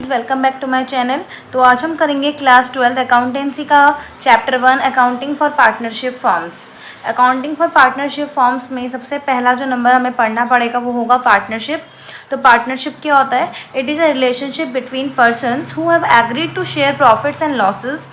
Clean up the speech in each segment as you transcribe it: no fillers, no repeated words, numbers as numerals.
Welcome back to my channel. तो आज हम करेंगे क्लास 12 अकाउंटेंसी का chapter 1 accounting for partnership forms. Accounting for partnership forms में सबसे पहला जो नंबर हमें पढ़ना पड़ेगा वो होगा पार्टनरशिप। तो पार्टनरशिप क्या होता है? It is a relationship between persons who have agreed to share profits and losses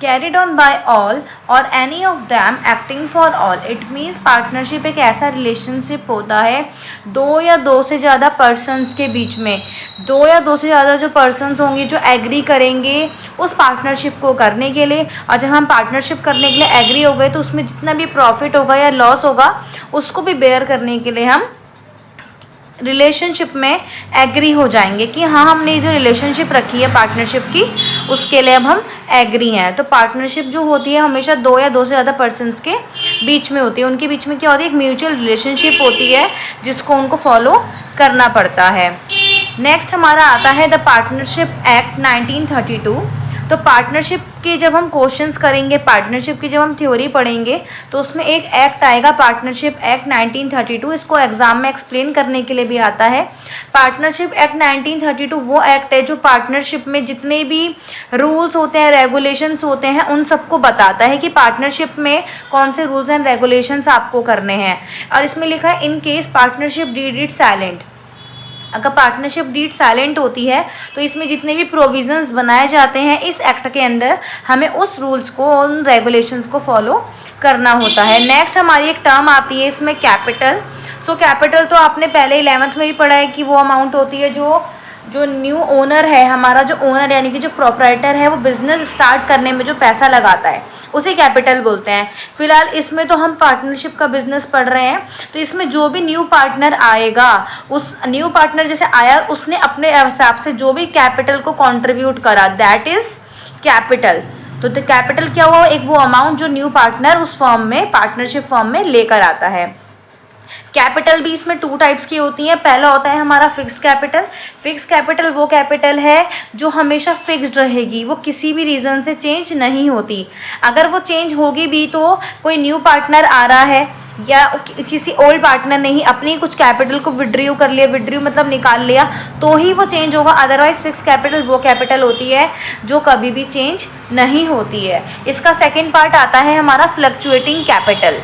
carried on by all or any of them acting for all। it means partnership एक ऐसा रिलेशनशिप होता है दो या दो से ज़्यादा पर्सन्स के बीच में। दो या दो से ज़्यादा जो पर्सन्स होंगे जो एग्री करेंगे उस पार्टनरशिप को करने के लिए, और जब हम पार्टनरशिप करने के लिए एग्री हो गए तो उसमें जितना भी प्रॉफिट होगा या लॉस होगा उसको भी बेयर करने के लिए हम रिलेशनशिप में एग्री हो जाएंगे कि हाँ हमने जो रिलेशनशिप रखी है पार्टनरशिप की उसके लिए अब हम एग्री हैं। तो पार्टनरशिप जो होती है हमेशा दो या दो से ज़्यादा पर्सन्स के बीच में होती है। उनके बीच में क्या होती है? एक म्यूचुअल रिलेशनशिप होती है जिसको उनको फॉलो करना पड़ता है। नेक्स्ट हमारा आता है द पार्टनरशिप एक्ट 1932। तो पार्टनरशिप के जब हम क्वेश्चंस करेंगे, पार्टनरशिप की जब हम थ्योरी पढ़ेंगे तो उसमें एक एक्ट आएगा पार्टनरशिप एक्ट 1932। इसको एग्जाम में एक्सप्लेन करने के लिए भी आता है। पार्टनरशिप एक्ट 1932 वो एक्ट है जो पार्टनरशिप में जितने भी रूल्स होते हैं, रेगुलेशंस होते हैं, उन सबको बताता है कि पार्टनरशिप में कौन से रूल्स एंड रेगुलेशंस आपको करने हैं। और इसमें लिखा है in case partnership did it silent. अगर पार्टनरशिप डीड साइलेंट होती है तो इसमें जितने भी प्रोविजंस बनाए जाते हैं इस एक्ट के अंदर हमें उस रूल्स को, उन रेगुलेशंस को फॉलो करना होता है। नेक्स्ट हमारी एक टर्म आती है इसमें कैपिटल। सो कैपिटल तो आपने पहले 11th में भी पढ़ा है कि वो अमाउंट होती है जो न्यू ओनर है, हमारा जो ओनर यानी कि जो प्रोप्राइटर है वो बिजनेस स्टार्ट करने में जो पैसा लगाता है उसे कैपिटल बोलते हैं। फिलहाल इसमें तो हम पार्टनरशिप का बिजनेस पढ़ रहे हैं, तो इसमें जो भी न्यू पार्टनर आएगा उस न्यू पार्टनर जैसे आया उसने अपने हिसाब से जो भी कैपिटल को कंट्रीब्यूट करा दैट इज कैपिटल। तो कैपिटल क्या हुआ? एक वो अमाउंट जो न्यू पार्टनर उस फॉर्म में, पार्टनरशिप फॉर्म में लेकर आता है। कैपिटल भी इसमें टू टाइप्स की होती हैं। पहला होता है हमारा फिक्स्ड कैपिटल। फिक्स्ड कैपिटल वो कैपिटल है जो हमेशा फिक्स्ड रहेगी, वो किसी भी रीज़न से चेंज नहीं होती। अगर वो चेंज होगी भी तो कोई न्यू पार्टनर आ रहा है या किसी ओल्ड पार्टनर ने ही अपनी कुछ कैपिटल को विड्रॉ कर लिया, विड्रॉ मतलब निकाल लिया, तो ही वो चेंज होगा। अदरवाइज फिक्स कैपिटल वो कैपिटल होती है जो कभी भी चेंज नहीं होती है। इसका सेकेंड पार्ट आता है हमारा फ्लक्चुएटिंग कैपिटल।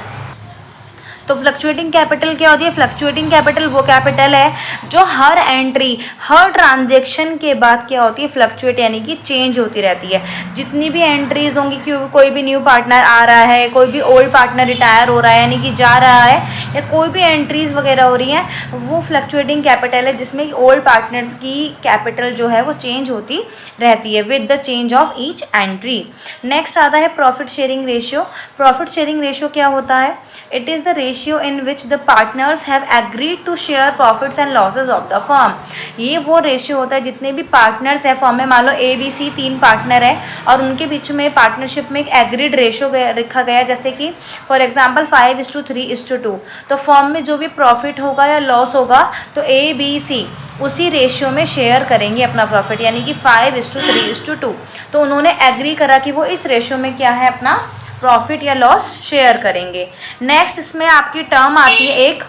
तो फ्लक्चुएटिंग कैपिटल क्या होती है? फ्लक्चुएटिंग कैपिटल वो कैपिटल है जो हर एंट्री, हर ट्रांजैक्शन के बाद क्या होती है? फ्लक्चुएट यानी कि चेंज होती रहती है। जितनी भी एंट्रीज होंगी, कोई भी न्यू पार्टनर आ रहा है, कोई भी ओल्ड पार्टनर रिटायर हो रहा है यानी कि जा रहा है, या कोई भी एंट्रीज वगैरह हो रही हैं, वो फ्लक्चुएटिंग कैपिटल है जिसमें ओल्ड पार्टनर्स की कैपिटल जो है वो चेंज होती रहती है with the change of each entry. Next आता है profit sharing ratio. Profit sharing ratio क्या होता है? It is the ratio in which the partners have agreed to share profits and losses of the firm। ये वो ratio होता है जितने भी पार्टनर्स है फॉर्म में, मान लो ABC 3 पार्टनर है और उनके बीच में पार्टनरशिप में एक एग्रीड रेशियो रखा गया, जैसे कि फॉर एग्जांपल 5:3:2। तो फॉर्म में जो भी प्रॉफिट होगा या लॉस होगा तो ABC उसी रेशियो में शेयर करेंगे अपना प्रॉफिट, यानी कि 5:3:2। तो उन्होंने एग्री करा कि वो इस रेशियो में क्या है, अपना प्रॉफिट या लॉस शेयर करेंगे। नेक्स्ट इसमें आपकी टर्म आती है एक,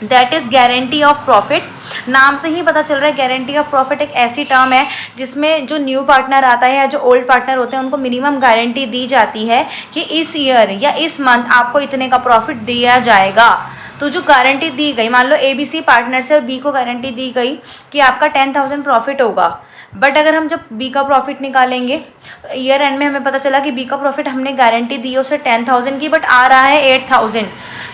that is guarantee of profit. नाम से ही पता चल रहा है गारंटी ऑफ प्रॉफिट एक ऐसी टर्म है जिसमें जो न्यू पार्टनर आता है या जो ओल्ड पार्टनर होते हैं उनको मिनिमम गारंटी दी जाती है कि इस ईयर या इस मंथ आपको इतने का प्रॉफिट दिया जाएगा। तो जो गारंटी दी गई, मान लो ABC पार्टनर से B को गारंटी दी गई कि आपका 10,000 प्रॉफिट होगा, बट अगर हम जब B का प्रॉफिट निकालेंगे ईयर एंड में हमें पता चला कि B का प्रॉफिट हमने गारंटी दी है उसे 10,000 की, बट आ रहा है 8,000,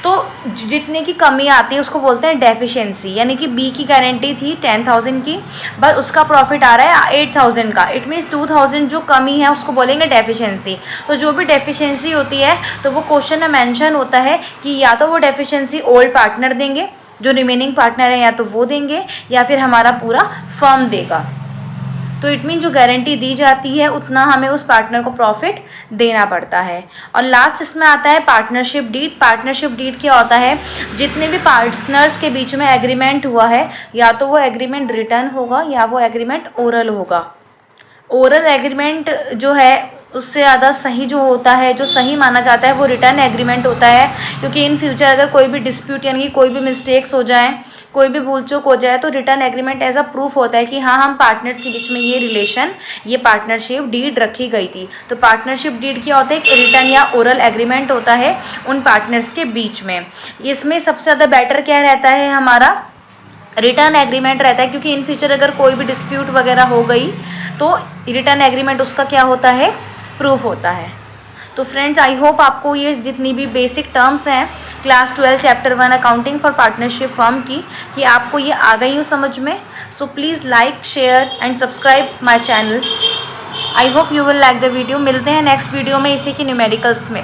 तो जितने की कमी आती है उसको बोलते हैं डेफिशिएंसी। यानी कि B की गारंटी थी 10,000 की बट उसका प्रॉफिट आ रहा है 8,000 का, इट मीन्स 2,000 जो कमी है उसको बोलेंगे डेफिशिएंसी। तो जो भी डेफिशिएंसी होती है तो वो क्वेश्चन में मेंशन होता है कि या तो वो डेफिशिएंसी ओल्ड पार्टनर देंगे, जो रिमेनिंग पार्टनर है या तो वो देंगे या फिर हमारा पूरा फर्म देगा। तो इट मीन जो गारंटी दी जाती है उतना हमें उस पार्टनर को प्रॉफिट देना पड़ता है। और लास्ट इसमें आता है पार्टनरशिप डीड। पार्टनरशिप डीड क्या होता है? जितने भी पार्टनर्स के बीच में एग्रीमेंट हुआ है या तो वो एग्रीमेंट रिटर्न होगा या वो एग्रीमेंट ओरल होगा। ओरल एग्रीमेंट जो है उससे ज़्यादा सही जो होता है, जो सही माना जाता है वो रिटर्न एग्रीमेंट होता है, क्योंकि इन फ्यूचर अगर कोई भी डिस्प्यूट यानी कि कोई भी मिस्टेक्स हो जाएं कोई भी भूल चूक हो जाए तो written agreement as a proof होता है कि हाँ हम पार्टनर्स के बीच में ये रिलेशन, ये पार्टनरशिप डीड रखी गई थी। तो पार्टनरशिप डीड क्या होता है? एक रिटर्न या ओरल एग्रीमेंट होता है उन पार्टनर्स के बीच में। इसमें सबसे ज़्यादा बेटर क्या रहता है? हमारा रिटर्न एग्रीमेंट रहता है, क्योंकि इन फ्यूचर अगर कोई भी डिस्प्यूट वगैरह हो गई तो रिटर्न एग्रीमेंट उसका क्या होता है? प्रूफ होता है। तो फ्रेंड्स, आई होप आपको ये जितनी भी बेसिक टर्म्स हैं class 12 chapter 1 accounting for partnership firm की, कि आपको ये आ गई हो समझ में। So please like, share and subscribe my channel. I hope you will like the video. मिलते हैं नेक्स्ट वीडियो में इसी के न्यूमेरिकल्स में।